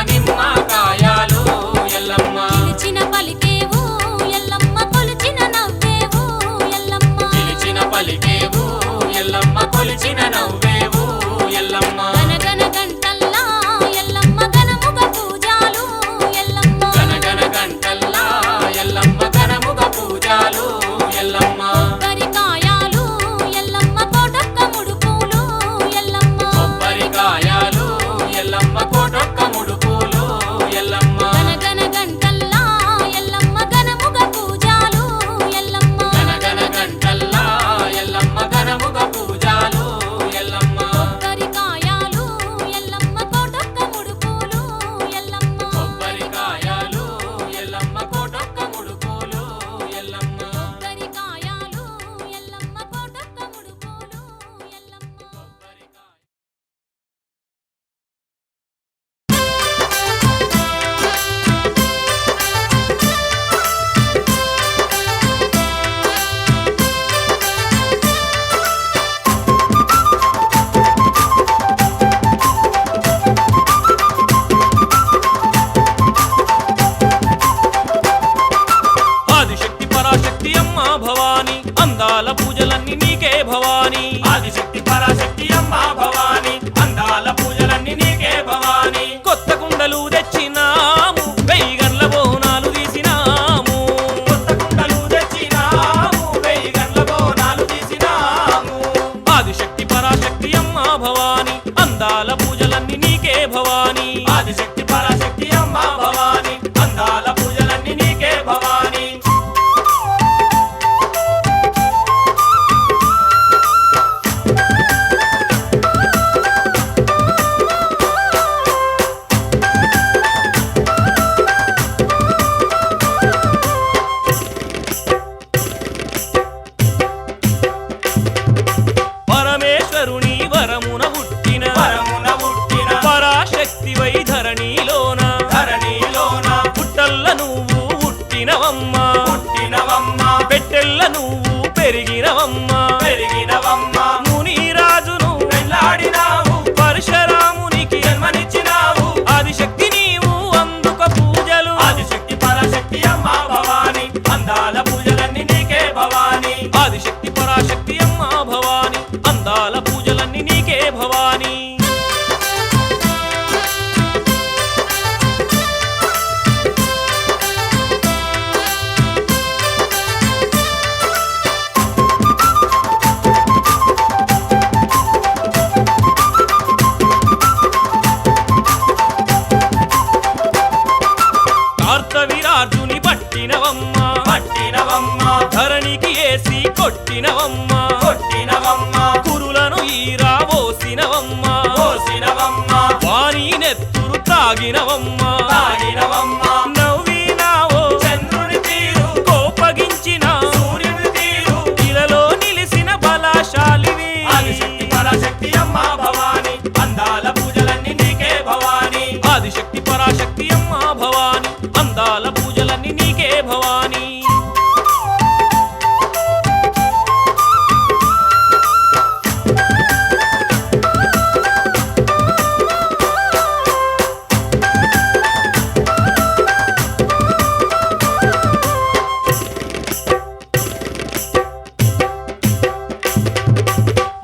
నిమ్మకాయలు ఎల్లమ్మ పిలిచిన పలికేవు ఎల్లమ్మ కొలిచిన నవ్వేవు ఎల్లమ్మ పిలిచిన పలికేవు ఎల్లమ్మ కొలిచిన నవ్వేవు ఎల్లమ్మ గనగన గంటల్లా ఎల్లమ్మ గనముగ పూజాలు ఎల్లమ్మ గనగన గంటల్లా ఎల్లమ్మ గనముగ పూజాలు ఎల్లమ్మ కొబ్బరికాయలు ఎల్లమ్మ కోటొక్క ముడుపులు ఎల్లమ్మ కొబ్బరికాయలు ఎల్లమ్మ కోటొక్క ముడుపులు ఎల్లమ్మ గనగన గంటల్లా ఎల్లమ్మ గనముగ పూజాలు ఎల్లమ్మ గనగన గంటల్లా ఎల్లమ్మ గనముగ పూజాలు ఎల్లమ్మ కొబ్బరికాయలు ఎల్లమ్మ కోటొక్క ముడుపులు ఎల్లమ్మ కొబ్బరికాయలు ఎల్లమ్మ కోటొక్క ముడుపులు ఎల్లమ్మ కొబ్బరికాయలు ఎల్లమ్మ కోటొక్క ముడుపులు ఎల్లమ్మ ఆదిశక్తి పరాశక్తి అమ్మ భవాని అందాల పూజలన్నీ నీకే భవాని ఆదిశక్తి పరాశక్తి అమ్మ భవాని అందాల పూజలన్నీ నీకే భవాని కొత్త కుండలు తెచ్చినాము వెయ్యి గండ్ల బోనాలు తీసినాము కొత్త కుండలు తెచ్చినాము వెయ్యి గంటల బోనాలు తీసినాము ఆదిశక్తి పరాశక్తి అమ్మ భవాని అందాల పూజలన్నీ నీకే భవాని ఆదిశక్తి పరాశక్తి అమ్మ భవాని అందాల పూజలన్నీ నీకే భవాని పరమేశ్వరుని వరమున పుట్టిన పరమున పుట్టిన పరాశక్తి వైధరణిలోన ధరణిలోన పుట్టల్ల నువ్వు పుట్టినవమ్మ పుట్టినవమ్మ పెట్టెల్ల నువ్వు పెరిగినవమ్మ పెరిగినవమ్మ మునిరాజును పెళ్ళాడినావు పరశురామునికి జన్మనిచ్చినావు ఆదిశక్తి నీవు అందుక పూజలు ఆదిశక్తి పరాశక్తి అమ్మ భవాని అందాల పూజలన్నీ నీకే భవాని ఆదిశక్తి పరాశక్తి అమ్మ భవాని అందాల పూజలన్నీ నీకే భవాని కార్తవీరార్జుని పట్టినవమ్మ పట్టినవమ్మ ధరణికి ఏసి కొట్టినవమ్మ కొట్టినవమ్మ కురులను ఈరా పోసినవమ్మ పోసినవమ్మ వాణి నెత్తురు తాగినవమ్మ తాగినవమ్మ నవ్వినావో చంద్రుని తీరు కోపగించిన సూర్యుని తీరు ఇలలో నిలిసిన బలశాలివి ఆదిశక్తి పరాశక్తి అమ్మ భవాని అందాల పూజలన్నీ నీకే భవాని ఆదిశక్తి పరాశక్తి అమ్మ భవాని అందాల పూజలన్నీ నీకే భవాని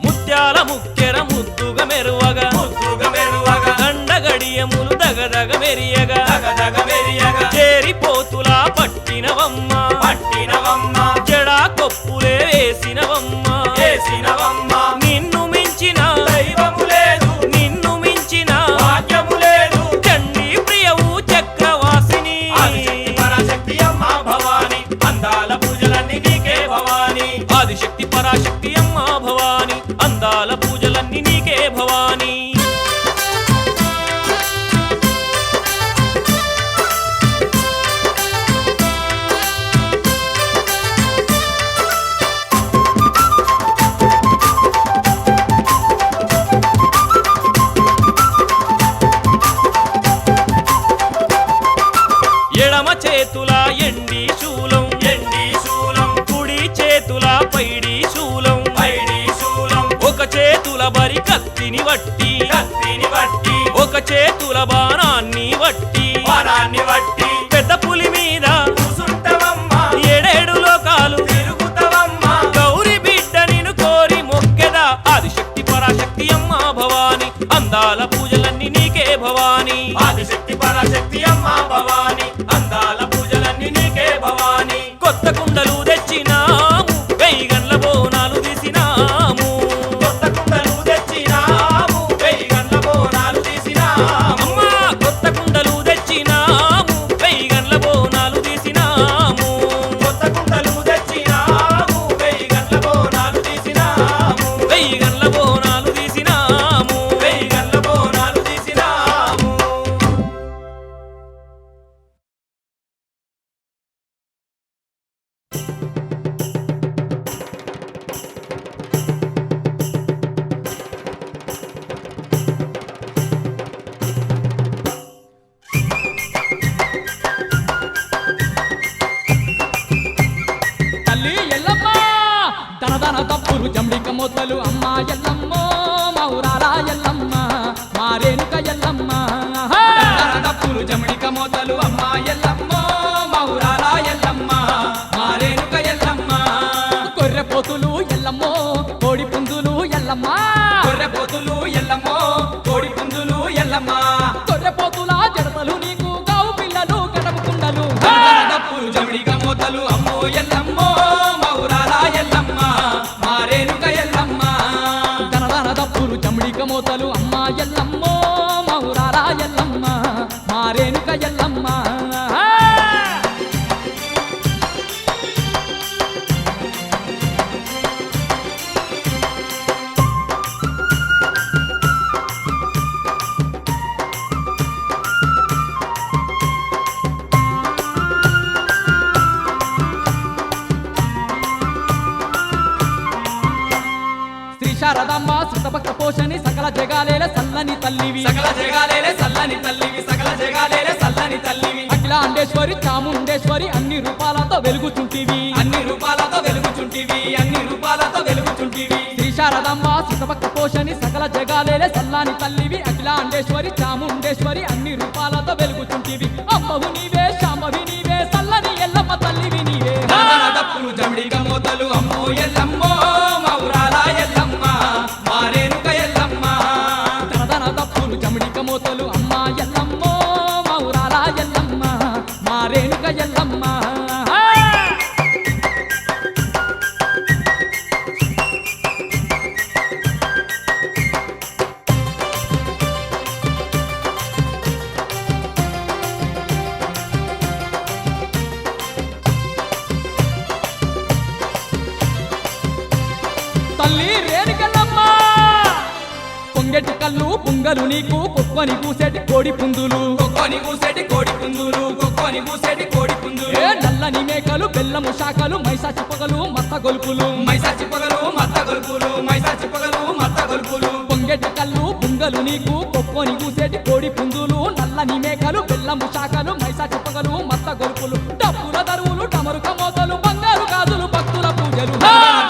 ముత్యాల ముక్కెర ముద్దుగా మెరువగా ముద్దుగా మెరువగా దండగడియములు దగదగ మెరియగా దగదగ మెరియగా చేరిపోతులా పట్టినవమ్మ పట్టినవమ్మ జడా కొప్పులే వేసినవమ్మ చేసినవమ్మ నిన్ను మించిన దైవము లేదు నిన్ను మించిన భాగ్యము లేదు చండీ ప్రియవు చక్రవాసిని ఆదిశక్తి పరాశక్తి అమ్మ భవాని అందాల పూజలన్నీ నీకే భవాని ఆదిశక్తి పరాశక్తి అమ్మ భవాని అందాల పూజలన్నీ నీకే భవాని ఎడమ చేతుల ఎండి శూలం ఎండి శూలం కుడి చేతుల పైడి శూలం పైడి శూలం ఒక చేతుల బరి కత్తిని వట్టి కత్తిని బట్టి ఒక చేతుల బాణాన్ని వట్టి వారాన్ని వట్టి పెద్ద పులి మీద కూసుంటవమ్మా ఏడేడు లోకాలు తిరుగుతవమ్మా గౌరి బిడ్డ నిన్ను కోరి మొక్కెదా ఆదిశక్తి పరాశక్తి అమ్మ భవాని అందాల పూజలన్నీ నీకే భవాని ఆదిశక్తి పరాశక్తి అమ్మా భవాని అందాల పూజలన్నీ నీకే భవాని కొత్త కుండలు తెచ్చినాము వెయ్యి గండ్ల బోనాలు తీసినాము కొత్త కుండలు తెచ్చినాము వెయ్యి గండ్ల బోనాలు తీసినాము అమ్మా కొత్త కుండలు తెచ్చినాము వెయ్యి గండ్ల బోనాలు తీసినాము కొత్త కుండలు తెచ్చినాము వెయ్యి గండ్ల బోనాలు తీసినాము వెయ్యి గండ్ల బోనాలు తీసినాము వెయ్యి గండ్ల బోనాలు తీసినాము తల్లి ఎల్లమ్మ దనదన తప్పులు జంబిక మొత్తలు అమ్మ ఎల్లమ్మ మౌరాల ఎల్లమ్మ మారేనుక ఎల్లమ్మ దనదన తప్పులు జంబిక మొత్తలు అమ్మ ఎల్లమ్మ మౌరాల ఎల్లమ్మ మారేనుక ఎల్లమ్మ గొర్రె పోతులు ఎల్లమ్మ కోడి పుంజులు ఎల్లమ్మ గొర్రె పోతులు ఎల్లమ్మ కోడి పుంజులు ఎల్లమ్మ గొర్రె పోతుల జడతలు నీకు గావు పిల్లలు గడపకుండలు తప్పులు జంబిక మొత్తలు అమ్మో ఎల్లమ్మ మౌరాల ఎల్లమ్మ మారేనుక ఎల్లమ్మ దనదన తప్పులు జంబిక మొత్తలు అమ్మ ఎల్లమ్మ మౌరాల ఎల్లమ్మ మారేనుక ఎల్లమ్మ శ్రీ శారదాంబ శృతభక్త పోషణి సకల జగాలేల సల్లని తల్లివి సకల జగాలేల సల్లని తల్లివి సకల జగాలేల సల్లని తల్లివి అఖిలాండేశ్వరి చాముండేశ్వరి అన్ని రూపాలతో వెలుగుచుంటివి అన్ని రూపాలతో వెలుగుచుంటివి అన్ని రూపాలతో వెలుగుచుంటివి శ్రీ శారదాంబ శృతభక్త పోషణి సకల జగాలేల సల్లని తల్లివి అఖిలాండేశ్వరి చాముండేశ్వరి అన్ని రూపాలతో వెలుగుచుంటివి అమ్మవు నీవే శాంభవి నీవే సల్లని ఎల్లమ్మ తల్లివి నీవే తప్పులు జమిడిక మోతలు అమ్మో ఎల్లమ్మో మౌరాల ఎల్లమ్మ మారేనుక ఎల్లమ్మ తనదన తప్పులు జమిడిక మోతలు అమ్మ ఎల్లమ్మో మౌరాల ఎల్లమ్మ మారేనుక ఎల్లమ్మ తల్లి రేణుకెళ్ళమ్మ పొంగెటి కళ్ళు పుంగలు నీకు కుక్కని కూసేటి కోడి పుందులు కుక్కని కూసేటి కోడి పుందులు కుక్కని కూసేటి కోడి పుందులు నల్లని మేకలు బెల్లము శాఖలు మైసాచి పొగలు మత్త గొలుపులు మైసాచి పొగలు మత్త గొలుపులు మైసాచి పొగలు మత్త గొలుపులు పొంగెటి కళ్ళు పుంగలు నీకు కుక్కని కూసేటి కోడి పుందులు నల్లని మేకలు బెల్లము శాఖలు మైసాచి పొగలు మత్త గొలుపులు డప్పుల దరువులు డమరుక మోతలు బంగారు గాజులు భక్తుల పూజలు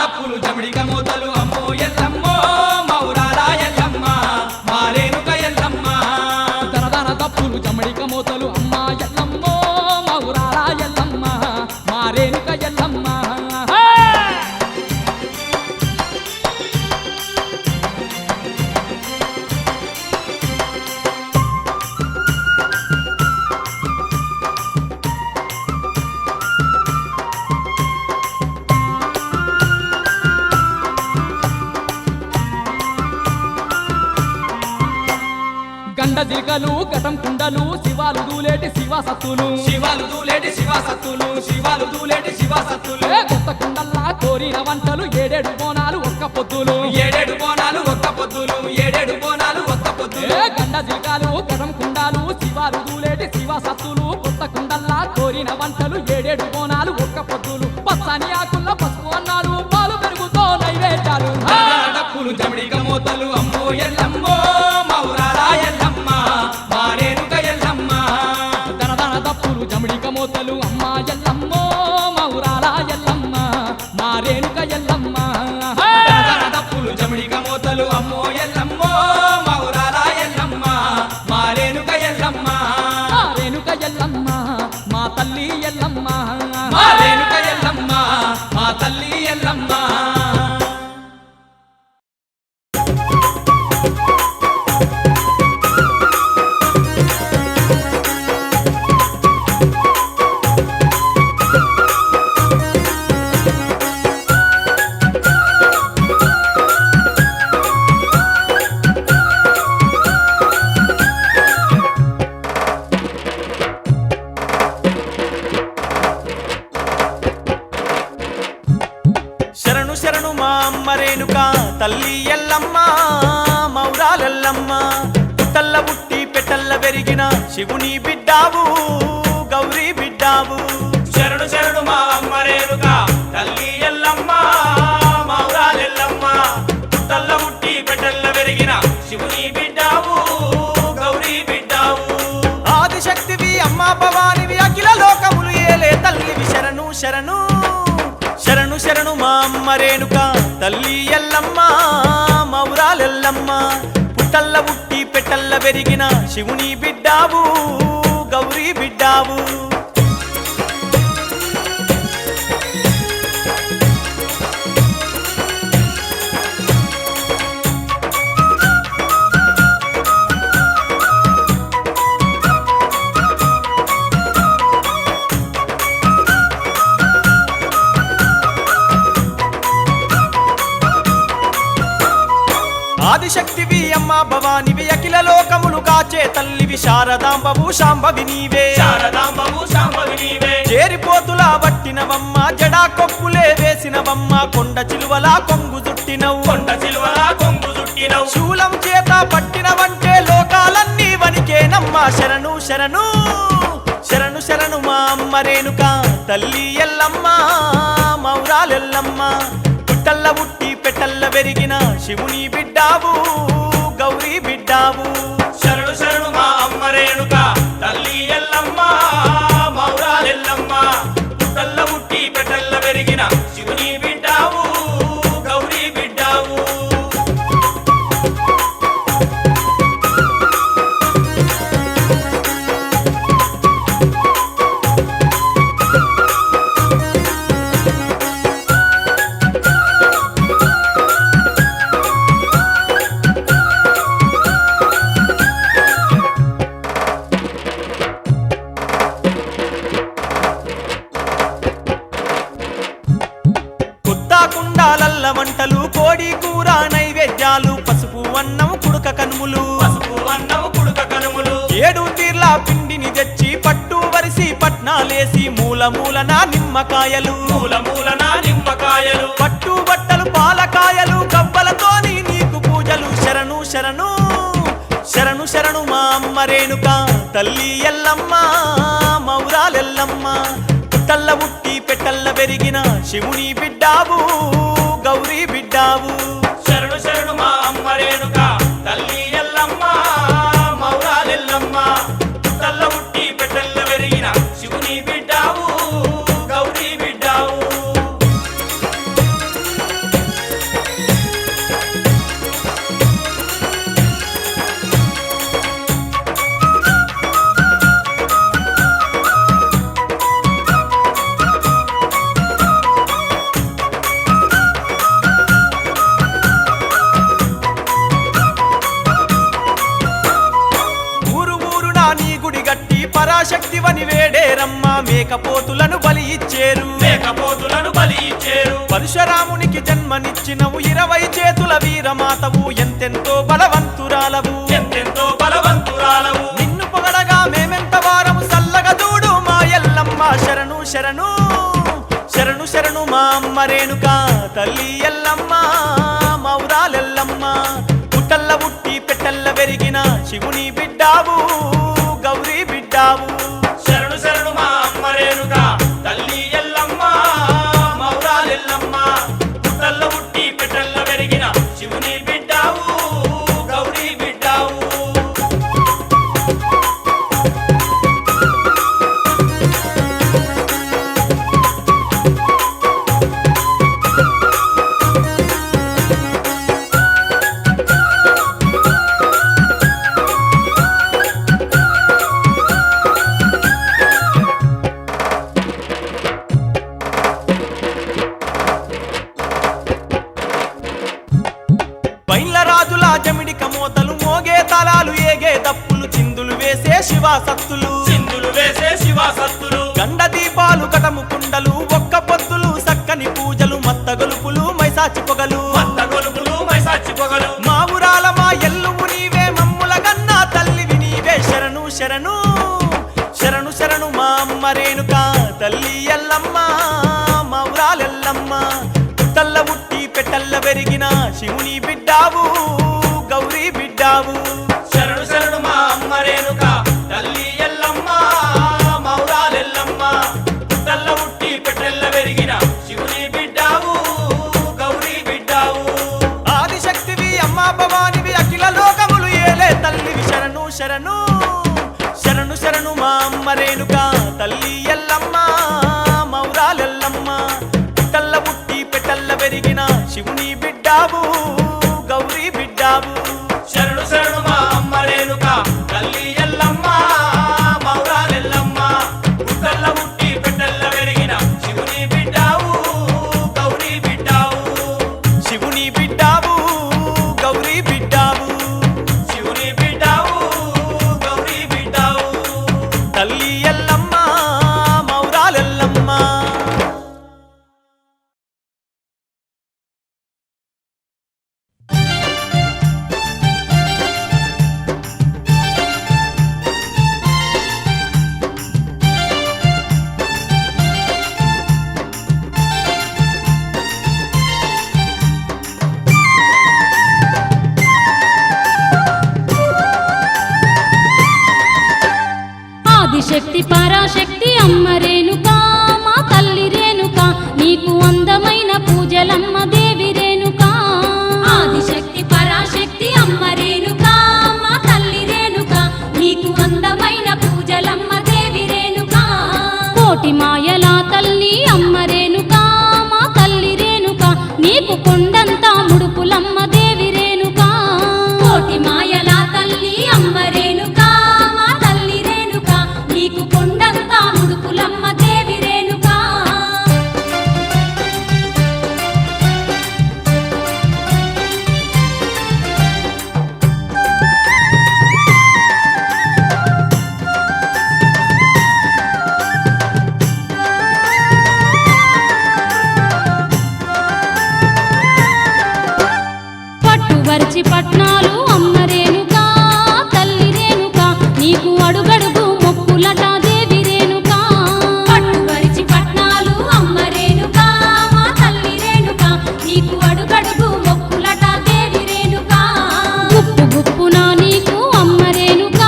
డప్పులు జమిడిక మోతలు అమ్మో ఎల్లమ్మో మౌరాల ఎల్లమ్మ మారేనుక ఎల్లమ్మ దనదన దప్పులు జమిడిక మోతలు అమ్మ ఎల్లమ్మో మౌరాల ఎల్లమ్మ మారేనుక ఎల్లమ్మ గండ జిల్కలు గటం కుండలు శివాలు దూలేటి శివసత్తులు శివాలు దూలేటి శివసత్తులు శివాలు దూలేటి శివసత్తులు కొత్త కుండల్లా కోరిన వంటలు ఏడేడు బోనాలు ఒక్క పొద్దులు ఏడేడు బోనాలు ఒక్క పొద్దులు ఏడేడు బోనాలు ఒక్క పొద్దులు గండ జిల్కలు గటం కుండాలు శివాలు దూలేటి శివసత్తులు కొత్త కుండల్లా కోరిన వంటలు ఏడేడు బోనాలు ఒక్క పొద్దులు పచ్చని ఆకుల్లో పసుపు అన్నాలు పాలు పెరుగుతో నైవేద్యాలు డప్పులు జమిడిక మోతలు అమ్మో ఎల్లమ్మో మౌరాల ఎల్లమ్మ మారేనుక ఎల్లమ్మ దనదన దప్పులు జమిడిక మోతలు అమ్మ ఎల్లమ్మో మౌరాల ఎల్లమ్మ మారేనుక ఎల్లమ్మ దనదన దప్పులు జమిడిక మోతలు అమ్మో ఎల్లమ్మో మౌరాల ఎల్లమ్మ తల్లి ఎల్లమ్మ మౌరాలెల్లమ్మ పుట్టల్ల పుట్టి పెట్టల్ల పెరిగిన శివుని బిడ్డావు గౌరీ బిడ్డావు శరణు శరణు మా అమ్మ రేణుక తల్లి ఎల్లమ్మ మౌరాలెల్లమ్మ పుట్టల్ల పుట్టి పెట్టల్ల పెరిగిన శివుని బిడ్డావు గౌరీ బిడ్డావు ఆదిశక్తివి అమ్మ భవానివి అఖిల లోకములు ఏలే తల్లివి శరణు శరణు శరణు శరణు మా అమ్మ రేణుక తల్లి ఎల్లమ్మ మౌరాలెల్లమ్మ పుట్టల్ల పుట్టి పెట్టల్ల పెరిగిన శివుని బిడ్డావు గౌరీ బిడ్డావు ఆదిశక్తివి అమ్మ భవానివి అఖిల లోకములు కాచే తల్లివి శారదాంబవు శాంభవి నీవే శారదాంబవు శాంభవి నీవే చేరిపోతులా పట్టినవమ్మ జడా కొప్పులే వేసినవమ్మ కొండ చిలువలా కొంగు చుట్టినవు కొండ చిలువలా కొంగు చుట్టినవు శూలం చేత పట్టినవంటే లోకాలన్నీ వనికేనమ్మ శరణు శరణు శరణు శరణు మా అమ్మ రేణుక తల్లి ఎల్లమ్మ మౌరాలెల్లమ్మ పుట్టల్ల పుట్టి పెట్టల్ల పెరిగిన శివుని బిడ్డావు గౌరీ బిడ్డావు శరణు శరణు మా అమ్మ రేణుక తల్లి ఎల్లమ్మ మౌరాలెల్లమ్మ పుట్టల్ల పుట్టి పెట్టల్ల పెరిగిన శివుని బిడ్డావు గౌరీ బిడ్డావు కుండాలల్ల వంటలు కోడి కూర నైవేద్యాలు పసుపు అన్నం కుడుక కనుములు పసుపు అన్నం కుడుక కనుములు 7 తీర్ల పిండిని తెచ్చి పట్టు వరిసి పట్నాలేసి మూల మూలన నిమ్మకాయలు మూల మూలన నిమ్మకాయలు పట్టు బట్టలు పాలకాయలు కవ్వలతోని నీకు పూజలు శరణు శరణు శరణు శరణు మా అమ్మ రేణుక తల్లి ఎల్లమ్మ మౌరాలెల్లమ్మ పుట్టల్ల పుట్టి పెట్టల్ల పెరిగిన శివుని బిడ్డావు గౌరీ బిడ్డావు శరణు శరణు మా అమ్మ రేణుక తల్లి ఎల్లమ్మ మౌరాలెల్లమ్మ పుట్టల్ల పుట్టి పెట్టల్ల పెరిగిన శివుని బిడ్డావు గౌరీ బిడ్డావు ఊరు ఊరున నీ గుడి గట్టి పరాశక్తివని వేడేరమ్మ మేకపోతులను బలి ఇచ్చేరు మేకపోతులను బలి ఇచ్చేరు పరశురామునికి జన్మనిచ్చినవు 20 చేతుల వీరమాతవు ఎంతెంతో బలవంతురాలవు ఎంతెంతో బలవంతురాలవు నిన్ను పొగడగా మేమెంత వారము సల్లగా దూడు మా ఎల్లమ్మ శరణు శరణు శరణు శరణు మా అమ్మ రేణుక తల్లి ఎల్లమ్మ మౌరాలెల్లమ్మ పుట్టల్ల పుట్టి పెట్టల్ల పెరిగిన శివుని బిడ్డావు గౌరీ బిడ్డావు శరణు శరణు మా అమ్మ రేణుక తల్లి ఎల్లమ్మ మౌరాలెల్లమ్మ పుట్టల్ల పుట్టి పెట్టల్ల పెరిగిన శివుని బిడ్డావు గౌరీ బిడ్డావు రాజుల జమిడిక మోతలు మోగే తలాలు ఏగే దప్పులు చిందులు వేసే శివాసత్తులు సింధులు వేసే శివాసత్తులు గండ దీపాలు కటము కుండలు ఒక్క పొద్దులు సక్కని పూజలు మత్త గొలుపులు మైసాచి పొగలు మత్త గొలుపులు మైసాచి పొగలు మా ఊరాల మా ఎల్లుము నీవే మమ్ముల గన్నా తల్లివి నీవే శరణు శరణు శరణు శరణు మా అమ్మ రేణుక తల్లి ఎల్లమ్మ మా ఊరాలెల్లమ్మ పుట్టల్ల పుట్టి పెట్ట పెట్టల్ల పెరిగిన శివుని బిడ్డావు గౌరీ బిడ్డావు శరణు శరణు మా అమ్మ రేణుక తల్లి ఎల్లమ్మ మౌరాలెల్లమ్మ తల్ల ఉట్టి పెట్టెల్ల పెరిగిన శివుని బిడ్డావు గౌరీ బిడ్డావు ఆదిశక్తివి అమ్మా భవానివి అఖిల లోకములు ఏలే తల్లివి శరణు శరణు శరణు శరణు మా అమ్మ రేణుక తల్లి ఎల్లమ్మ మౌరాలెల్లమ్మ తల్ల ఉట్టి పెట్టల్ల పెరిగిన శివుని బిడ్డావు గౌరీ బిడ్డావు శరణు శరణు మా అమ్మ రేణుక తల్లి ఎల్లమ్మ మౌరాలెల్లమ్మ తల్ల ఉట్టి పెట్టెల్ల పెరిగిన శివుని బిడ్డావు గౌరీ బిడ్డావు శివుని బిడ్డావు గౌరీ బిడ్డావు శివుని బిడ్డావు గౌరీ బిడ్డావు తల్లి ఎల్లమ్మ మౌరాలెల్లమ్మ ఆదిశక్తి పరాశక్తి అమ్మ రేణుక మా తల్లి రేణుక నీకు అందమైన పూజలమ్మ దేవి రేణుక ఆదిశక్తి పరాశక్తి అమ్మ రేణుక మా తల్లి రేణుక నీకు అందమైన పూజలమ్మ దేవి రేణుక కోటి మాయల తల్లి అమ్మ రేణుక మా తల్లి రేణుక నీకు కొండంత ముడుపులమ్మ దేవి రేణుక కోటి మాయల తల్లి అమ్మ రేణుక మా తల్లి రేణుక నీకు కొండంత ముడుపులమ్మ దేవి రేణుక పట్టువరిచి పట్నాలు అమ్మ రేణుక తల్లి రేణుక నీకు అడుగడుగు మొక్కులట దేవి రేణుక పట్టువరిచి పట్నాలు అమ్మ రేణుక మా తల్లి రేణుక నీకు అడుగడుగు మొక్కులట దేవి రేణుక గుప్పు గుప్పున నీకు అమ్మ రేణుక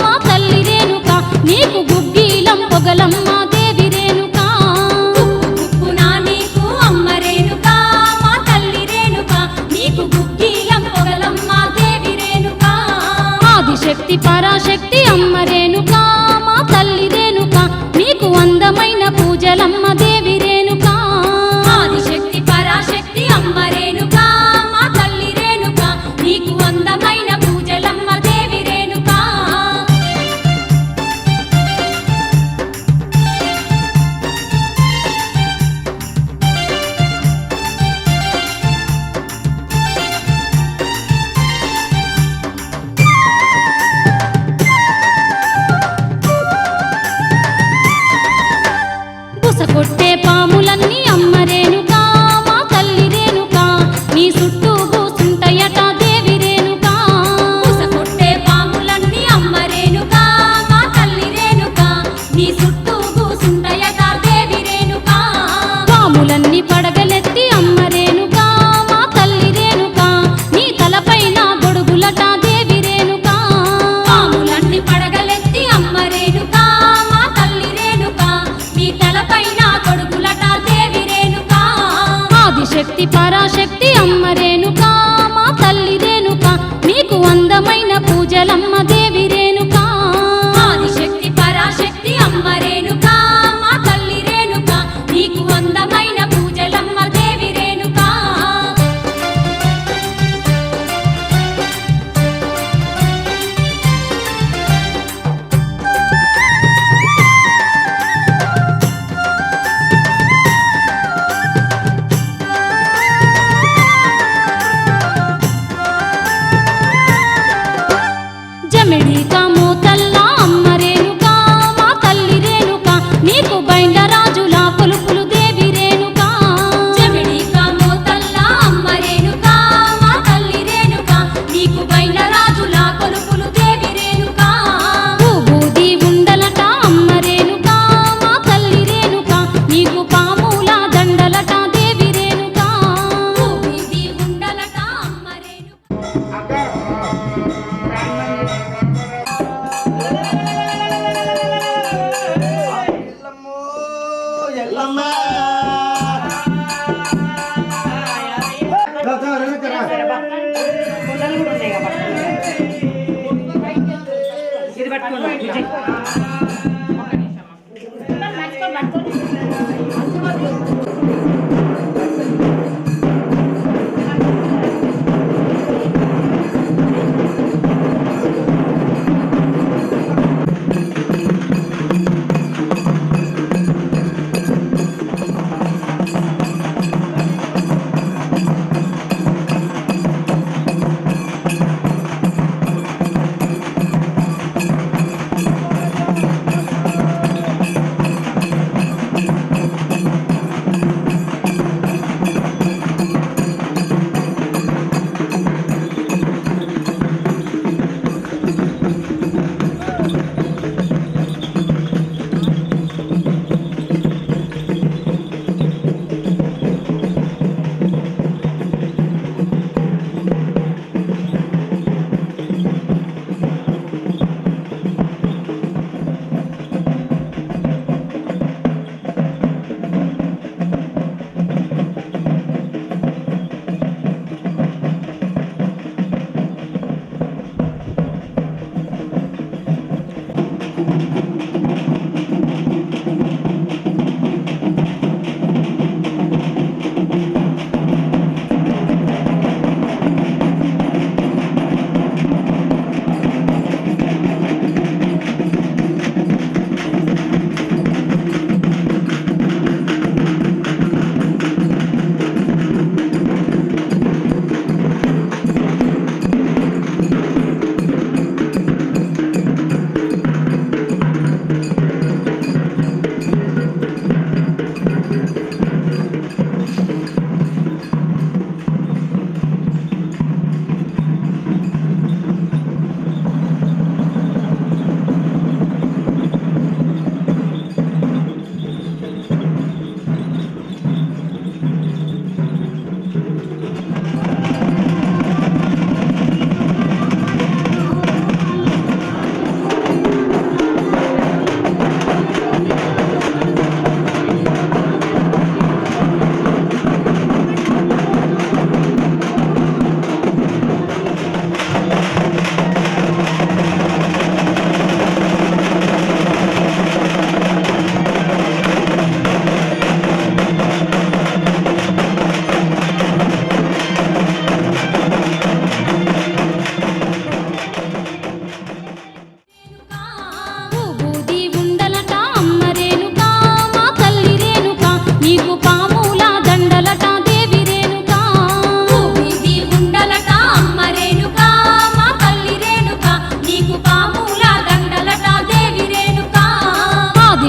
మా తల్లి రేణుక నీకు గుగ్గీలం పొగలమ్మ దేవి రేణుక గుప్పు గుప్పున నీకు అమ్మ రేణుక మా తల్లి రేణుక నీకు గుగ్గీలం పొగలమ్మ దేవి రేణుక ఆదిశక్తి పరాశక్తి అమ్మ రేణుక మా తల్లి రేణుక నీకు అందమైన పూజలమ్మ దేవి రేణుక ఆదిశక్తి పరాశక్తి అమ్మ రేణుక మా తల్లి రేణుక నీకు అందమైన పూజలమ్మ దేవి రేణుక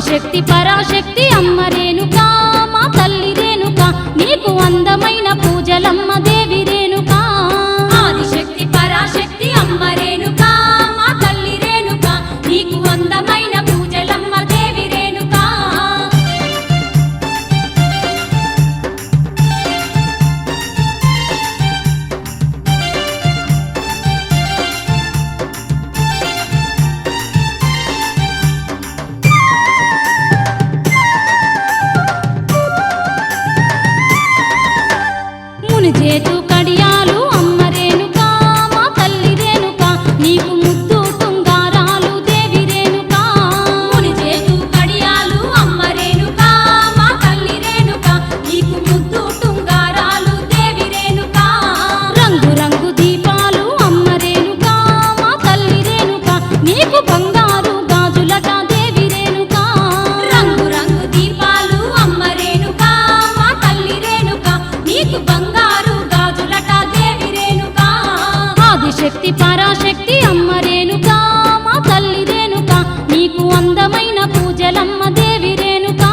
శక్తి పరాశక్తి అమ్మ రేణుకా మా తల్లి రేణుకా నీకు అందమైన పూజలమ్మ దేవి రేణుకా ఆదిశక్తి పరాశక్తి అమ్మ రేణుకా మా తల్లి రేణుకా నీకు అందమైన పూజలమ్మ దేవి రేణుకా చేతు కడియాలు అమ్మ రేణుకా మా తల్లి రేణుకా నీకు ముద్దు టుంగారాలు దేవి రేణుకా ముని చేతు కడియాలు అమ్మ రేణుకా మా తల్లి రేణుకా నీకు ముద్దు టుంగారాలు దేవి రేణుకా రంగు రంగు దీపాలు అమ్మ రేణుకా మా తల్లి రేణుకా నీకు బంగారు గాజులట దేవి రేణుకా రంగు రంగు దీపాలు అమ్మ రేణుకా మా తల్లి రేణుకా నీకు బంగారు శక్తి పరాశక్తి అమ్మ రేణుకా మా తల్లి రేణుకా నీకు అందమైన పూజలమ్మ దేవి రేణుకా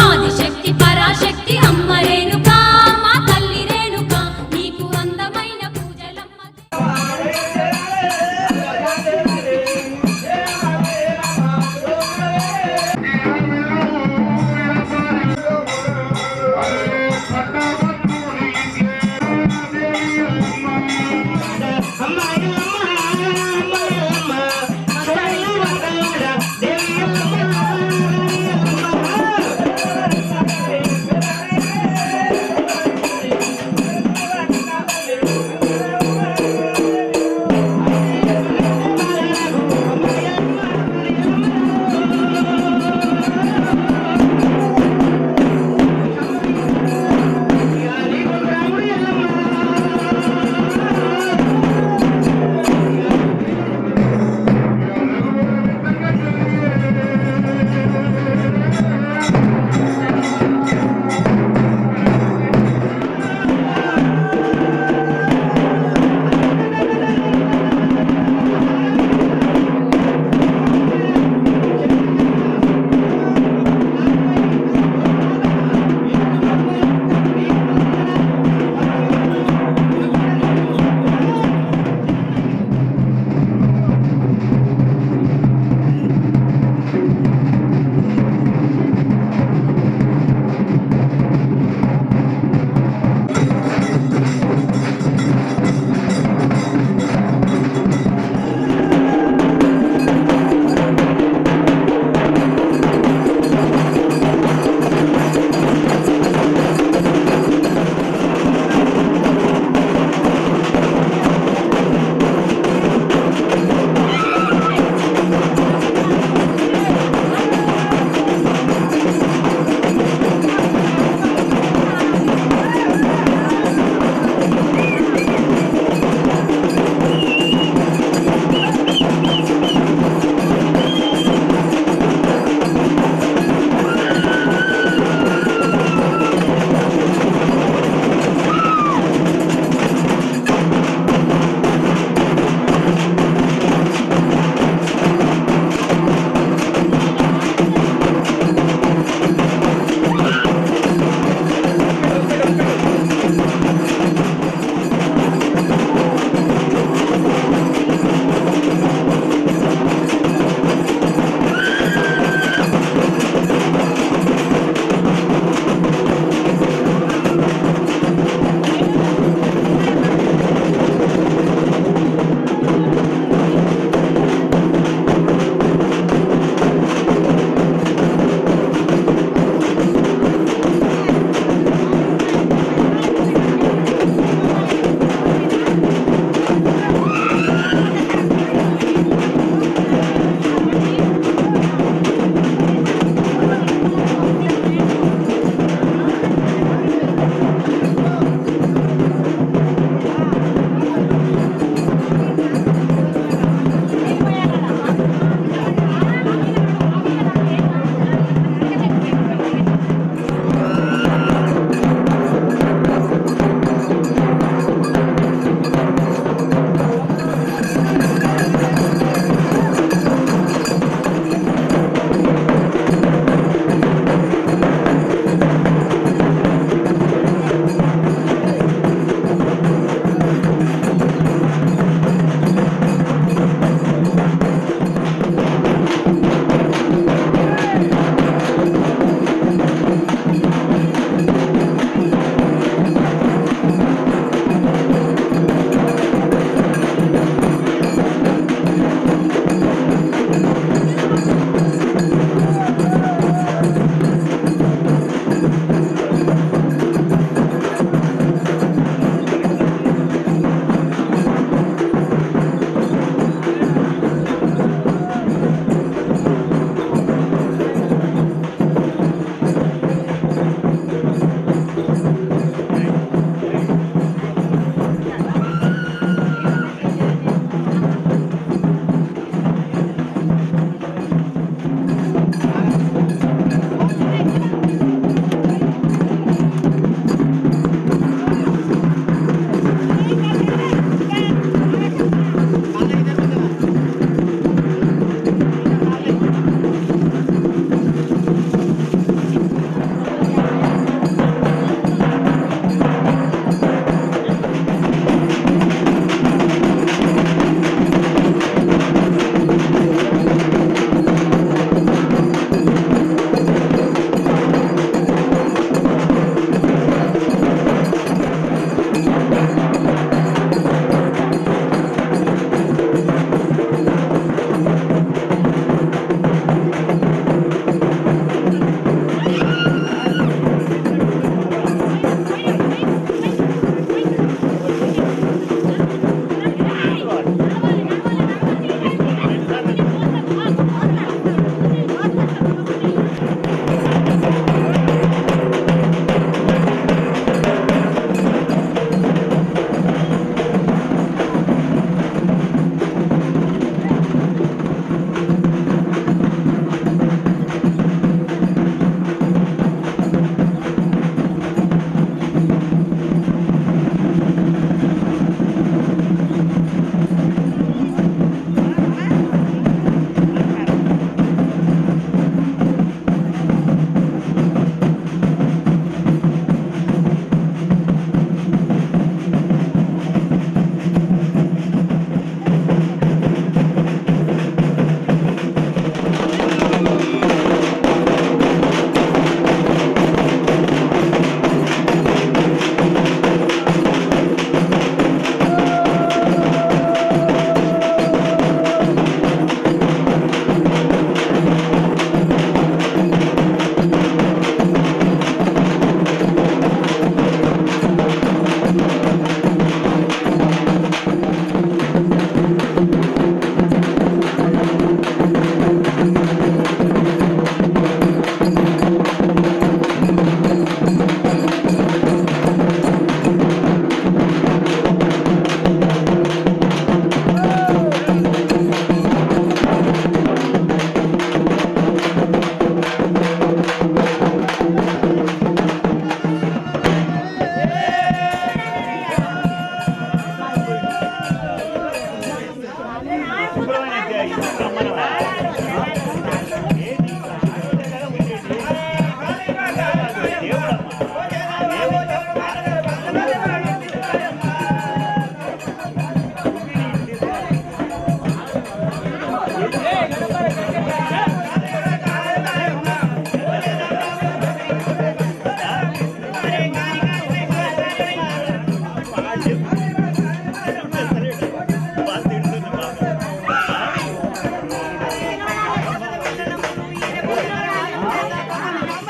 ఆదిశక్తి పరాశక్తి అమ్మ రేణుకా మా తల్లి రేణుకా నీకు అందమైన పూజలమ్మ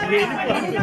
Thank you.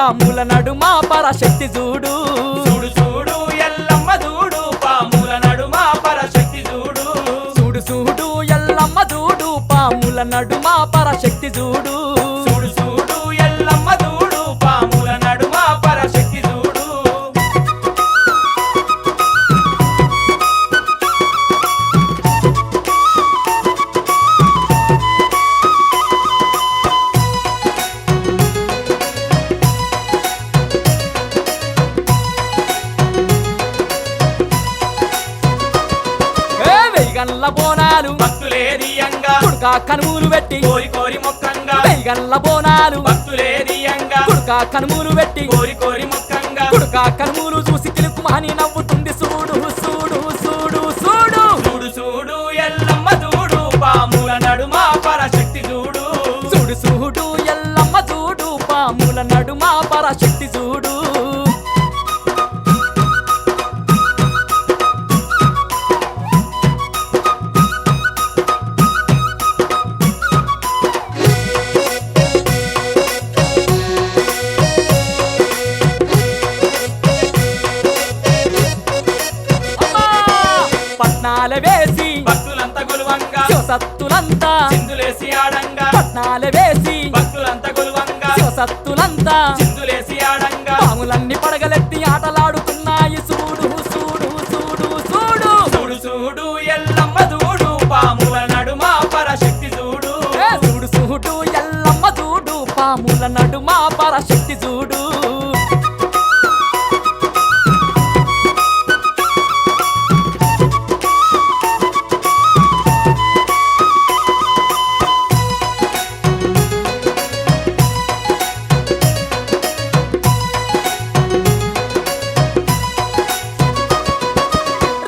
పాముల నడుమ పరశక్తి చూడు చూడు చూడు ఎల్లమ్మ చూడు పాముల నడుమ పరశక్తి చూడు చూడు చూడు ఎల్లమ్మ చూడు పాముల నడుమ పరశక్తి చూడు చూడు చూడు ఎల్లమ్మ చూడు పాముల నడుమ పరశక్తి చూడు వెయ్యగల్ల బోనాలు భక్తులే దియంగా కుడుకా కనుమూలు పెట్టి కోరి కోరి మొక్కంగా వెయ్యగల్ల బోనాలు భక్తులే దియంగా కుడుకా కనుమూలు పెట్టి కోరి కోరి మొక్కంగా కుడుకా కనుమూలు చూసి కిలుకుమని నవ్వుతుంది చూడు చూడు చూడు చూడు చూడు చూడు ఎల్లమ్మ చూడు పాముల నడుమ పరశక్తి చూడు చూడు చూడు ఎల్లమ్మ చూడు పాముల నడుమ పరశక్తి చూడు అమ్మా! పట్నాల వేసి భక్తులంతా గొలువంగా శివసత్తులంతా చిందులేసి ఆడంగా పట్నాల వేసి భక్తులంతా గొలువంగా శివసత్తులంతా చిందులేసి ఆడంగా పాములన్నీ పడగలెత్తి ఆటలాడుతున్నాయి చూడు చూడు చూడు చూడు చూడు చూడు ఎల్లమ్మ చూడు పాముల నడుమ పరశక్తి చూడు చూడు చూడు ఎల్లమ్మ చూడు పాముల నడుమ పరశక్తి చూడు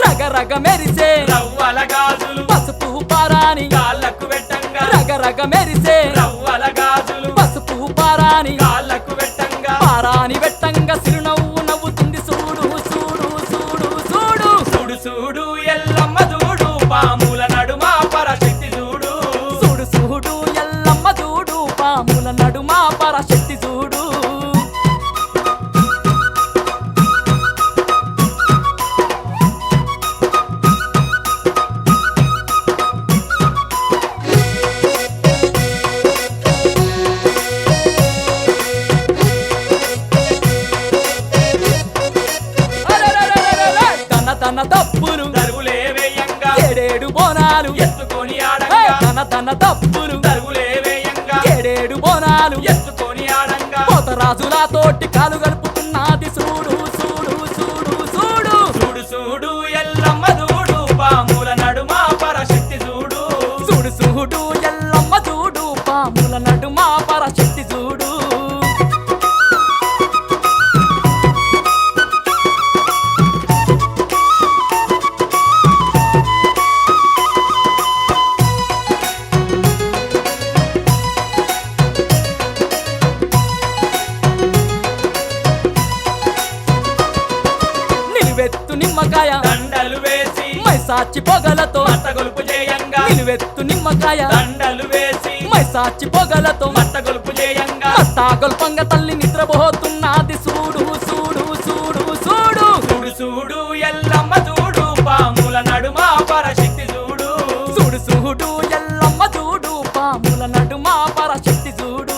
రగ రగ మెరిసే రవ్వల గాజులు పసుపు పారాని కాళ్ళకు పెట్టంగా రగ రగ మెరిసే రవ్వల గాజులు పసుపు పారాని కాళ్ళకు పెట్టంగా పారాని వెట్టంగా సిరునవ్వు నవ్వుతుంది చూడు చూడు చూడు చూడు చూడు చూడు ఎల్లమ్మ చూడు పాముల నడుమ పరశక్తి చూడు చూడు చూడు ఎల్లమ్మ చూడు పాముల నడుమ పరశక్తి చూడు అరెరెరెరెరెరె! తన తన తప్పులు దరువులే వేయంగా ఏడేడు బోనాలు ఎత్తుకొని ఆడంగా తన తన తప్పులు దరువులే వేయంగా ఏడేడు బోనాలు ఎత్తుకొని ఆడంగా పోతరాజుల తోటి కాలు గలుపుతున్నది చూడు చూడు చూడు చూడు చూడు చూడు ఎల్లమ్మ చూడు పాముల నడుమ పరశక్తి చూడు చూడు చూడు ఎల్లమ్మ చూడు పాముల నడుమ పరశక్తి చూడు నిలువెత్తు నిమ్మకాయ దండలు వేసి మైసాచి పొగలతో మట్ట గొలుపు చేయంగా నిలువెత్తు నిమ్మకాయ దండలు వేసి మైసాచి పొగలతో మట్ట గొలుపు చేయంగా మట్టాగొల్పంగా తల్లి నిద్రపోతున్నది చూడు చూడు చూడు చూడు చూడు చూడు ఎల్లమ్మ చూడు పాముల నడుమ పరశక్తి చూడు చూడు చూడు ఎల్లమ్మ చూడు పాముల నడుమ పరశక్తి చూడు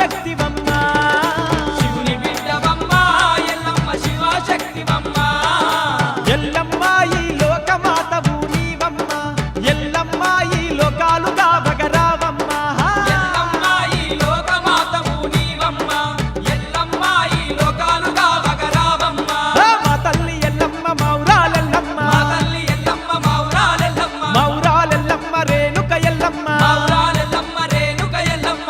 శివశక్తివమ్మ శివుని బిడ్డవమ్మ ఎల్లమ్మ శివశక్తివమ్మ ఎల్లమ్మ ఈ లోకమాతవు నీవమ్మ ఎల్లమ్మ ఈ లోకాలు కావగరావమ్మ ఎల్లమ్మ ఈ లోకమాతవు నీవమ్మ ఎల్లమ్మ ఈ లోకాలు కావగరావమ్మ మా తల్లి ఎల్లమ్మ మౌరాలెల్లమ్మ మా తల్లి ఎల్లమ్మ మౌరాలెల్లమ్మ మౌరాలెల్లమ్మ రేణుక ఎల్లమ్మ మౌరాలెల్లమ్మ రేణుక ఎల్లమ్మ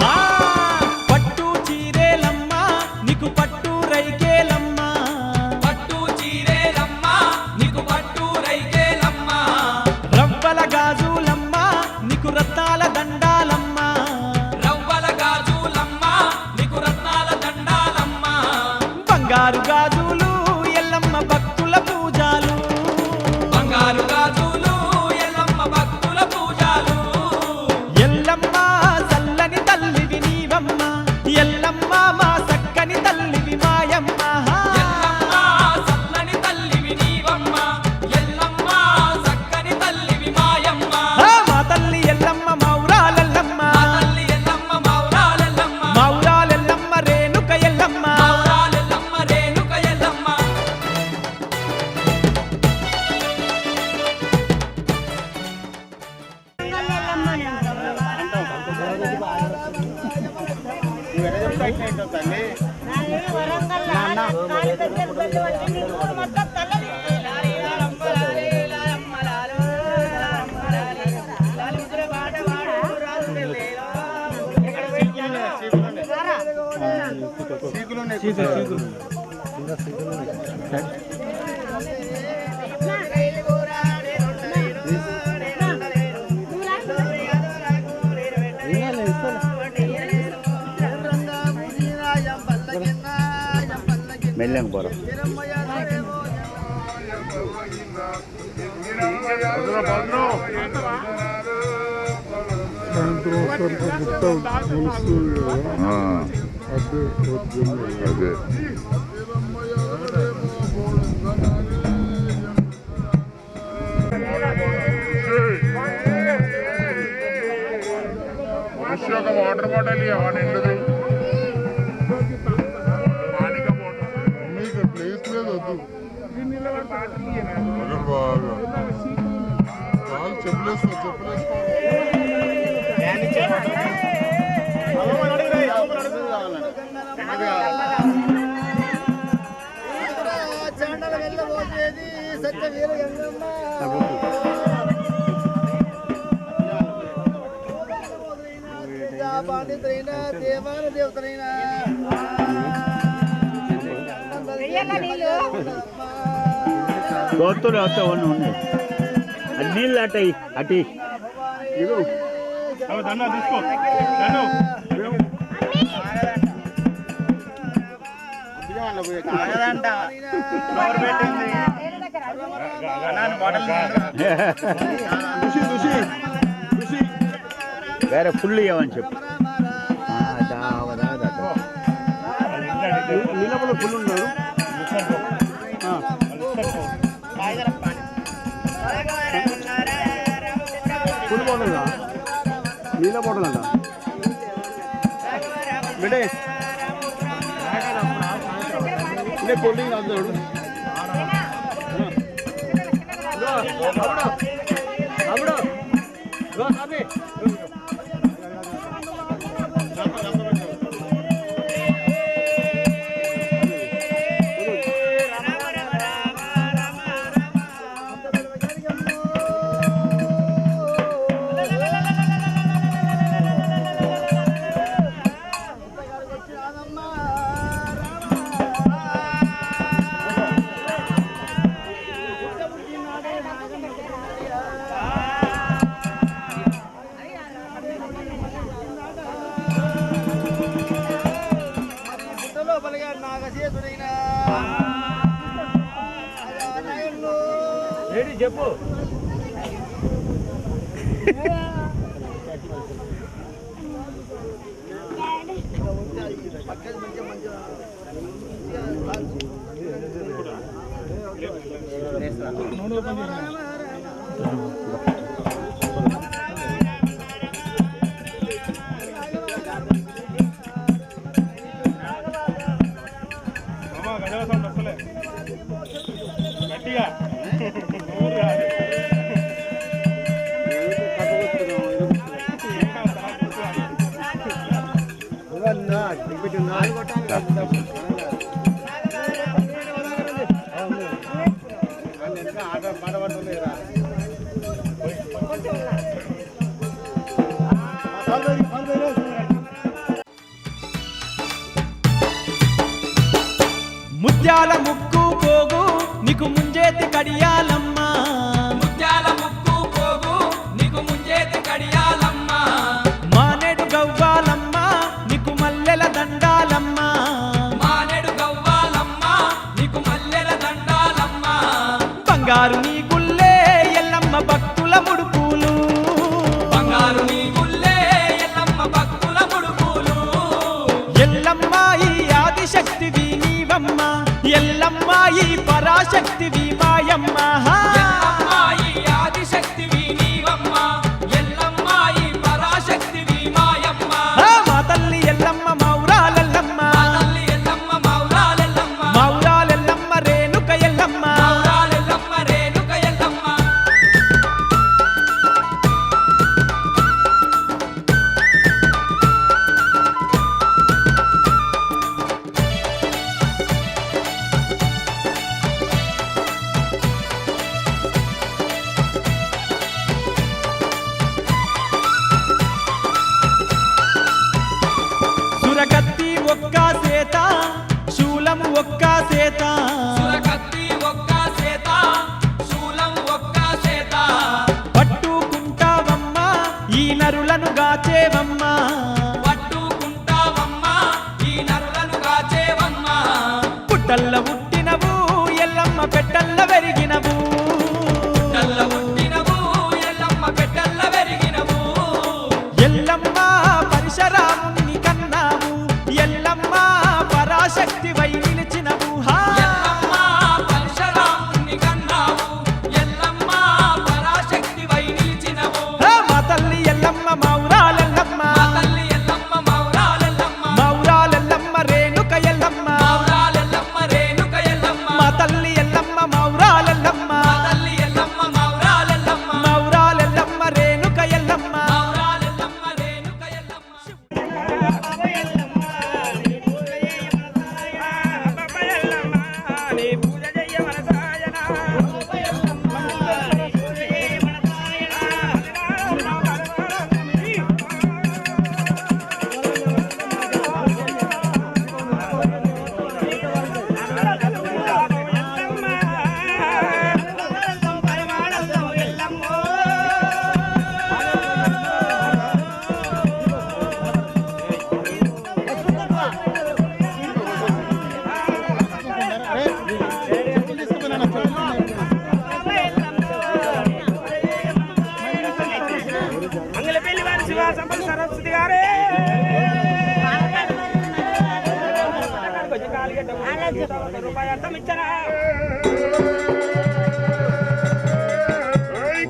ఆ, పట్టు చీరేలమ్మ నీకు పట్టు రైకేలమ్మ పట్టు చీరేలమ్మ నీకు పట్టు రైకేలమ్మ రవ్వల గాజులమ్మ నీకు రత్నాల దండాలమ్మ రవ్వల గాజులమ్మ నీకు రత్నాల దండాలమ్మ బంగారు గాజులు ఎల్లమ్మ భక్తుల పూజాలు బంగారు గాజులు ఎల్లమ్మ భక్తుల పూజలు ఎల్లమ్మ చల్లని తల్లివి నీవమ్మ ఎల్లమ్మ మా చక్కని తల్లివి మాయమ్మ ఎల్లమ్మ సల్లని తల్లివి నీవమ్మ ఎల్లమ్మ చక్కని తల్లివి మాయమ్మ మా తల్లి ఎల్లమ్మ మౌరాలెల్లమ్మ మా తల్లి ఎల్లమ్మ మౌరాలెల్లమ్మ మౌరాలెల్లమ్మ రేణుక ఎల్లమ్మ మౌరాలెల్లమ్మ రేణుక ఎల్లమ్మ మెల్లెంగా పోరా అదే ఒక వాటర్ బాటిల్ నిండుది మీకు ప్లేస్ లేదు వద్దు బాగా కాలు చెప్పులేసుకో పండితులైనా దేవాన దేవతలైనా తోటలు వస్తా ఉన్నాయి అది నీళ్ళు అట్టయి అటు తీసుకో వేరే ఫుల్ ఇవ్వని చెప్పు నీళ్ళలో ఫుల్ ఉన్నారు ఫుల్ బాటిల్ నీళ్ళ బాటిల్ అంట బిడే కూల్ డ్రింక్ అవుతాడు చెప్పు పక్కన మంచిగా గట్టిగా ముత్యాల ముక్కు పోగు నీకు ముంజేతి కడియాలమ్మా, ముత్యాల ముక్కు పోగు నీకు ముంజేతి కడియాలమ్మా, మానేడు గవ్వాలమ్మా నీకు మల్లెల దండాలమ్మా, మానేడు గవ్వాలమ్మా నీకు మల్లెల దండాలమ్మా, బంగారు నీ గుల్లే ఎల్లమ్మ భక్తుల ముడుపులు, బంగారు నీ గుల్లే ఎల్లమ్మ భక్తుల ముడుపులు, ఎల్లమ్మ ఈ ఆదిశక్తివి నీవమ్మ, ఎల్లమ్మ ఈ పరాశక్తివి మాయమ్మ. ఎల్లమ్మ ఈ ఆదిశక్తివి నీవమ్మ, ఎల్లమ్మ ఈ పరాశక్తివి మాయమ్మ, మా తల్లి ఎల్లమ్మ మౌరాలెల్లమ్మ, మా తల్లి ఎల్లమ్మ మౌరాలెల్లమ్మ, మౌరాలెల్లమ్మ రేణుక ఎల్లమ్మ, మౌరాలెల్లమ్మ రేణుక ఎల్లమ్మ. సురకత్తి ఒక్క సేత శూలము ఒక్క సేత, సురకత్తి ఒక్క సేత శూలం ఒక్క సేత, పట్టుకుంటావమ్మ ఈ నరులను గాచేవమ్మ, పట్టుకుంటావమ్మ ఈ నరులను కాచేవమ్మ, పుట్టల్ల పుట్టినవు ఎల్లమ్మ పెట్టల్ల వెరిగినవు, తెల్ల పుట్టినవు ఎల్లమ్మ పెట్టెల్ల పెరిగినవు, ఎల్లమ్మ పరశురాముని కన్నావు, ఎల్లమ్మ పరాశక్తి వై నిలిచినవు. ఎల్లమ్మ పరశురాముని కన్నావు, ఎల్లమ్మ పరాశక్తివై నిలిచినవు, మా తల్లి ఎల్లమ్మ మౌరాలెల్లమ్మ, మా తల్లి ఎల్లమ్మ మౌరాలెల్లమ్మ, మౌరాలెల్లమ్మ రేణుక ఎల్లమ్మ, మౌరాలెల్లమ్మ రేణుక ఎల్లమ్మ, మా తల్లి ఎల్లమ్మ మౌరాలెల్లమ్మ, మా తల్లి ఎల్లమ్మ మౌరాలెల్లమ్మ, మౌరాలెల్లమ్మ రేణుక ఎల్లమ్మ. మౌరాలెల్లమ్మ రేణుక ఎల్లమ్మ.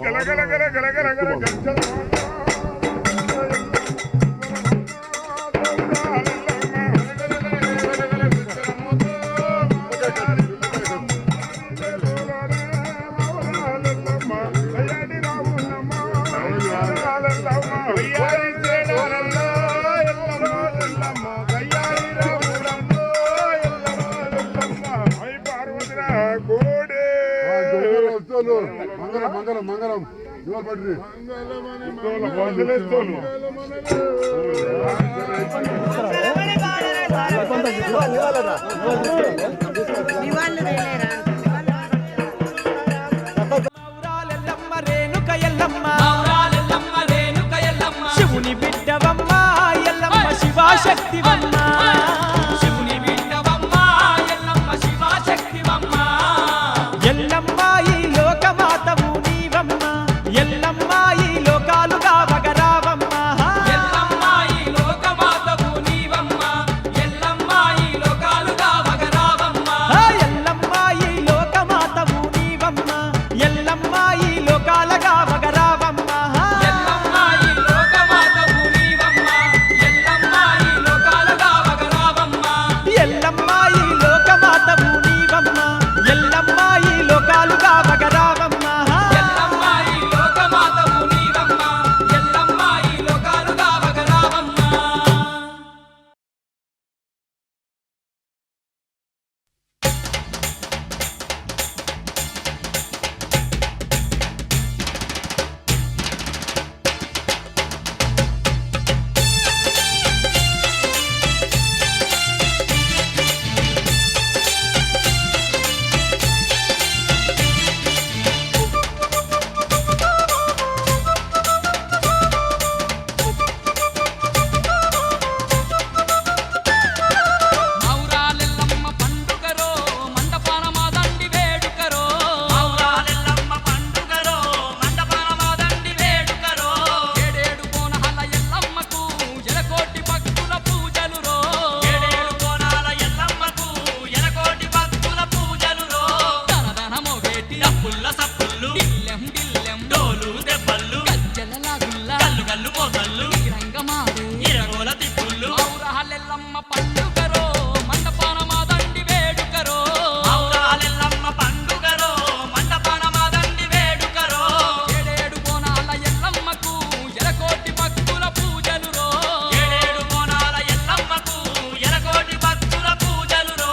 గల గల గల గల గల గల గల మంగళం మంగళం మంగళం పడ్రి మౌరాలెల్లమ్మ రేణుక ఎల్లమ్మ, మౌరాలెల్లమ్మ రేణుక ఎల్లమ్మ, శివుని బిడ్డవమ్మ ఎల్లమ్మ శివాశక్తివమ్మ, శివుని బిడ్డవమ్మ ఎల్లమ్మ శివశక్తివమ్మ, ఎల్లమ్మ ఈ లోకమాతవు నీవమ్మ, ఎల్లమ్మ ఈ లోకాలు ఎల్లమ్మ ఈ లోకాలగా వగరావమ్మ ఎల్లమ్మ ఈ లోకమాతవు నీవమ్మ ఎల్లమ్మ ఈ లోకాలుగా వగరావమ్మ ఎల్లమ్మ ఈ లోకమాతవు నీవమ్మ ఎల్లమ్మ ఈ లోకాలుగా వగరావమ్మ ఎల్లమ్మ ఈ లోకమాతవు నీవమ్మ ఎల్లమ్మ ఈ లోకాలుగా వగరావమ్మ మౌరాలెల్లమ్మ పండుగరో మండపాన మాదండి వేడుకరో మౌరాలెల్లమ్మ పండుగరో మండపాన మాదండి వేడుకరో ఏడేడు కోనహల ఎల్లమ్మకు జలకోటి భక్తుల పూజలురో ఏడేడు కోణాల ఎల్లమ్మకు ఎలకోటి భక్తుల పూజలురో ధనధన మోగేటి డప్పుల్ల సప్పుళ్ళు దిల్లెం దిల్లెం డోలు దెబ్బళ్ళు గజ్జల లాగుల్ల గల్లు గల్లు మోతళ్ళు రంగమాడే ఇరగోల తిప్పుళ్ళు మౌరాలెల్లమ్మ పండుగరో మండపాన మాదండి వేడుకరో మౌరాలెల్లమ్మ పండుగరో మండపాన మాదండి వేడుకరో ఏడేడు కోనాల ఎల్లమ్మకు జలకోటి భక్తుల పూజలురో ఏడేడు కోణాల ఎల్లమ్మకు ఎలకోటి భక్తుల పూజలురో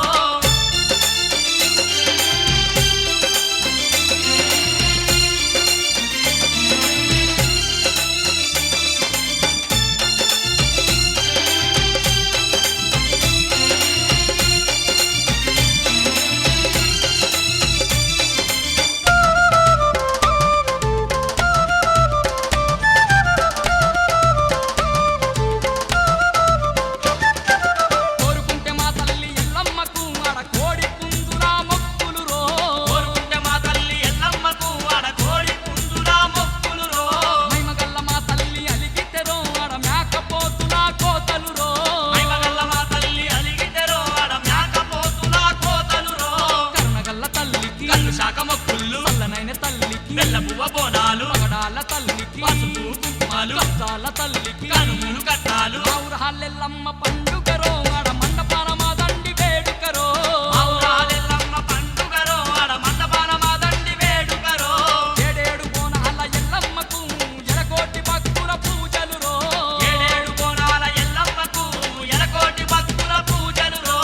కోరుకుంటే మా తల్లి ఎల్లమ్మకు ఆడ కోడి పుంజుల మొక్కులురో కోరుకుంటే మా తల్లి ఎల్లమ్మకు ఆడ కోడి పుంజుల మొక్కులురో మైమగల్ల మా తల్లి అలిగితెరో ఆడ మేకపోతుల కోతలురో మైమగల్ల మా తల్లి అలిగితెరో ఆడ మేకపోతుల కోతలురో కరుణగల్ల తల్లికి కళ్ళు శాఖ మొక్కుళ్ళు చల్లనైన తల్లికి బెల్లపువ్వ బోనాలు పగడాల తల్లికి పసుపు కుంకుమాలు కష్టాల తల్లికి కనుమూలు కట్టాలు మౌరాలెల్లమ్మ పండుగరో ఆడ మండపాన మాదండి వేడుకరో మౌరాలెల్లమ్మ పండుగరో ఆడ మండపాన మాదండి వేడుకరో ఏడేడు కోనాల ఎల్లమ్మకు జలకోటి భక్తుల పూజలురో ఏడేడు కోణాల ఎల్లమ్మకు ఎలకోటి భక్తుల పూజలురో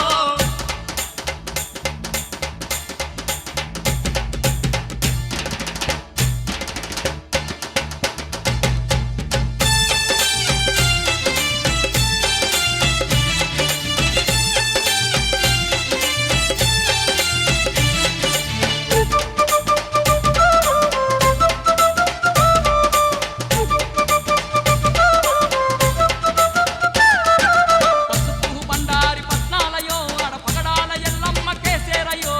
పసుపు బండారి పట్నాలయో ఆడ పగడాల ఎల్లమ్మ కేసేరయో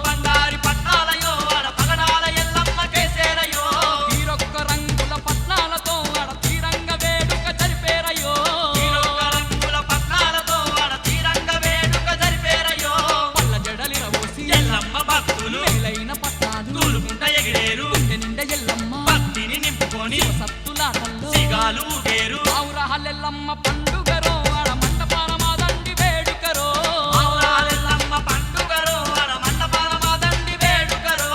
బండారి పట్నాలయో ఆడ పగడాల ఎల్లమ్మ కేసేరయో తీరొక్క రంగుల పట్నాలతో ఆడ తీరంగ వేడుక జరిపేరయో తీరొక్క రంగుల పట్నాలతో ఆడ తీరంగ వేడుక జరిపేరయో పళ్ళ జడలిరవోసి ఎల్లమ్మ భక్తులు మేలైన పట్నాలు తూలుకుంట ఎగిరేరు గుండె నిండా ఎల్లమ్మ భక్తిని నింపుకొని సత్తులాటల్లో సిగాలు ఊగేరు మౌరాలెల్లమ్మ పండుగరో ఆడ మండపాన మాదండి వేడుకరో మౌరాలెల్లమ్మ పండుగరో ఆడ మండపాన మాదండి వేడుకరో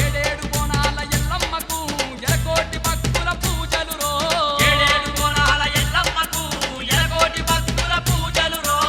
ఏడేడు కోనాల ఎల్లమ్మకు జలకోటి భక్తుల పూజలురో ఏడేడు కోణాల ఎల్లమ్మకు ఎలకోటి భక్తుల పూజలురో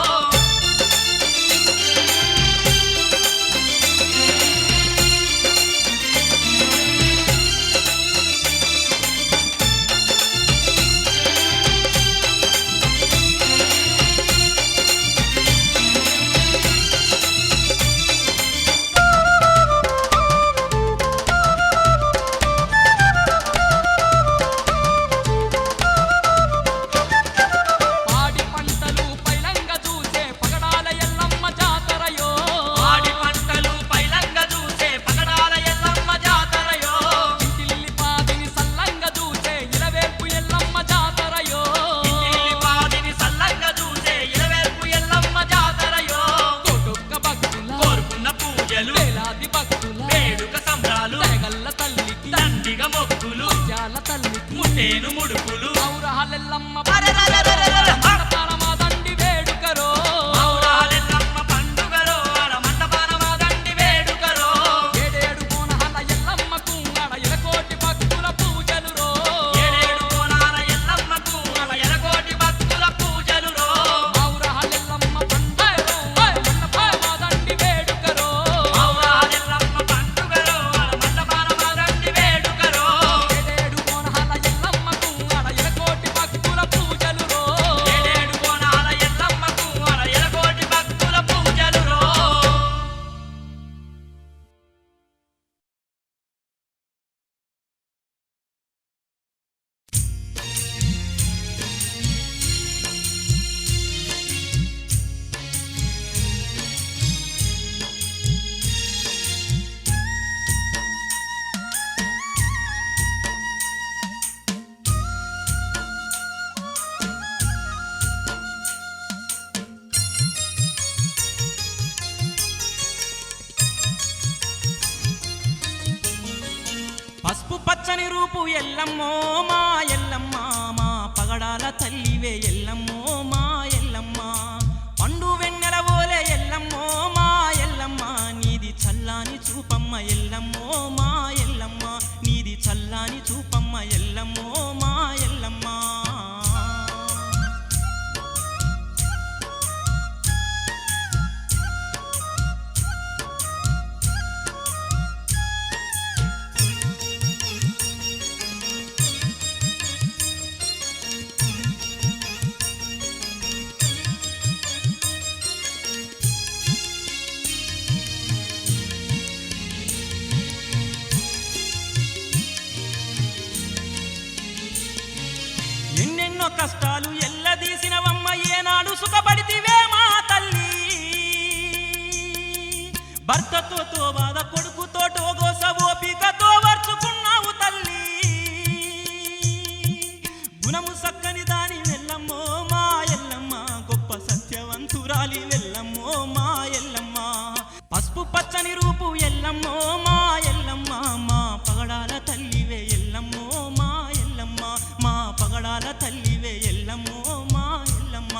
తల్లికి దండిగా మొక్కులు ముత్యాల తల్లికి ముట్టేను ముడుపులు ఔరహల్లెల్లమ్మ అరెరెరెరెరెరె! మండపానమా దండి వేడుకరో ఔరాలెల్లమ్మ పండుగలో మండపానమా దండి వేడుకలో ఏడేడు కోనహల్ల ఎల్లమ్మకు అడ ఎలకోటి భక్తుల పూజలు రో ఏడేడు కోణాల ఎల్లమ్మకు ఎలకోటి భక్తుల పూజలు రో ఔరహల్లెల్లమ్మ పండుగరో మండపానమా దండి వేడుకరో ఔరాలెల్లమ్మ పండుగలో మండపానమా దండి వేడుకలో ఏడేడు కోనహల్ల ఎల్లమ్మకు అడ ఎలకోటి భక్తుల పూజలు రో ఏడేడు కోణాల ఎల్లమ్మకు ఎలకోటి భక్తుల పూజలు రో పసుపు పచ్చని రూపు ఎల్లమ్మో మా ఎల్లమ్మ మా పగడాల తల్లివే ఎల్లమ్మో మా ఎల్లమ్మ పండు వెన్నెల ఓలే ఎల్లమ్మో మా ఎల్లమ్మ నీది చల్లాని చూపమ్మ ఎల్లమ్మో మా ఎల్లమ్మ నీది చల్లాని చూపమ్మ ఎల్లమ్మో మా ఎల్లమ్మ ఎన్నెన్నో కష్టాలు ఎల్లదీసినవమ్మ ఏనాడు సుఖపడితివే మా తల్లి భర్తతో బాధ కొడుకుతో గోస ఓపికతో వర్చుకున్నావు తల్లి గుణము సక్కని దాని వెళ్ళమ్మో మా ఎల్లమ్మ గొప్ప సత్యవంతురాలి వెళ్ళమ్మో మా ఎల్లమ్మ పసుపు పచ్చని రూపు ఎల్లమ్మో మా ఎల్లమ్మ మా పగడాల తల్లివే ఎల్లమ్మో మా ఎల్లమ్మ మా పగడాల తల్లివే ఎల్లమ్మో మా ఎల్లమ్మ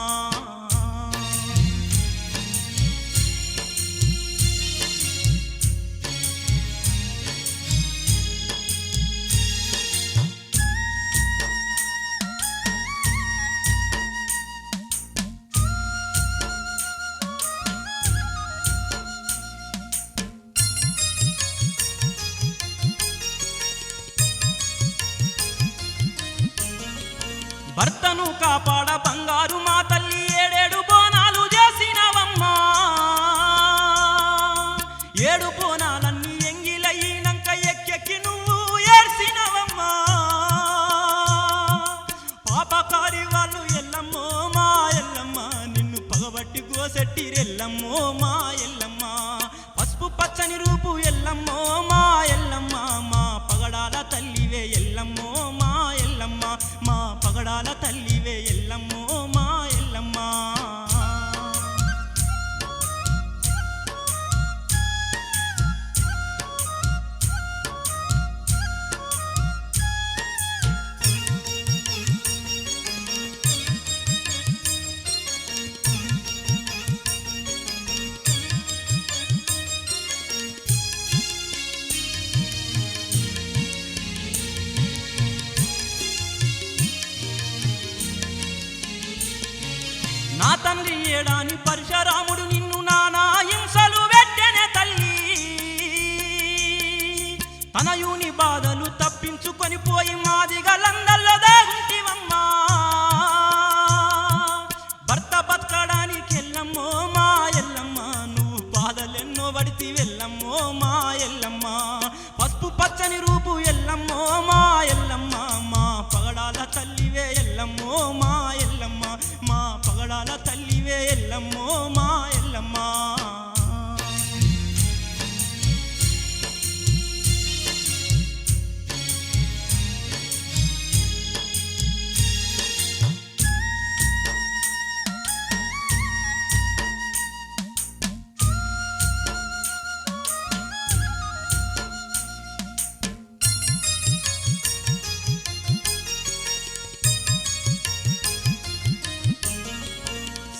భర్తను కాపాడ బంగారు మా తల్లి ఏడేడు బోనాలు చేసినవమ్మా ఏడు బోనాలన్నీ ఎంగిలయ్యినంక ఎక్కెక్కి నువ్వు ఏడ్సినవమ్మా పాపకారి వాళ్ళు ఎల్లమ్మో మా ఎల్లమ్మ నిన్ను పగబట్టి గోసెట్టి రెల్లమ్మో మా ఎల్లమ్మ పసుపు పచ్చని రూపు ఎల్లమ్మో మా ఎల్లమ్మ మా పగడాల తల్లివే ఎల్లమ్మో మా ఎల్లమ్మ మా పగడాల తల్లివే ఎల్లమ్మో మా ఎల్లమ్మ నా తండ్రి ఏడాని పరశురాముడు నిన్ను నానా హింసలు వెట్టెనే తల్లి తనయుని బాధలు తప్పించుకొని పోయి మాదిగా లందల్లో దాగుంటివమ్మా భర్త బతకడానికి ఎల్లమ్మో మా ఎల్లమ్మ నువ్వు బాధలెన్నో పడితి వెళ్ళమ్మో మా ఎల్లమ్మ పసుపు పచ్చని రూపు ఎల్లమ్మో మా ఎల్లమ్మ మా పగడాల తల్లివే ఎల్లమ్మో మా ఎల్లమ్మ మా పగడాల తల్లివే ఎల్లమ్మో మా ఎల్లమ్మ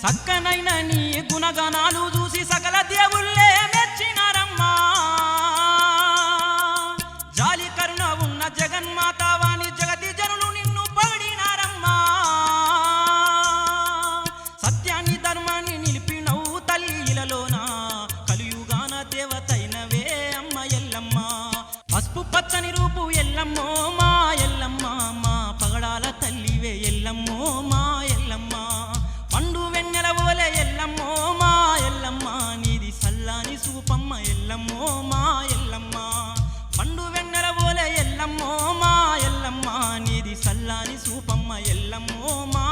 చక్కనైన నీ గుణగణాలు చూసి సకల దేవుళ్ళే మెచ్చినారమ్మా జాలి కరుణ ఉన్న జగన్మాతావాని జగతి జనులు నిన్ను పొగిడినారమ్మా సత్యాన్ని ధర్మాన్ని నిలిపినవు తల్లి ఇలలోన కలియుగాన దేవతైనవే అమ్మ ఎల్లమ్మ పసుపు పచ్చని రూపు ఎల్లమ్మో మా ఎల్లమ్మ మా పగడాల తల్లివే ఎల్లమ్మో మా ఎల్లమ్మ పండు వెన్నెల ఓలే ఎల్లమ్మో మా ఎల్లమ్మ నీది సల్లాని సూపమ్మ ఎల్లమ్మో మా ఎల్లమ్మ పండు వెన్నెల ఓలే ఎల్లమ్మో మా ఎల్లమ్మ నీది సల్లాని సూపమ్మ ఎల్లమ్మో మా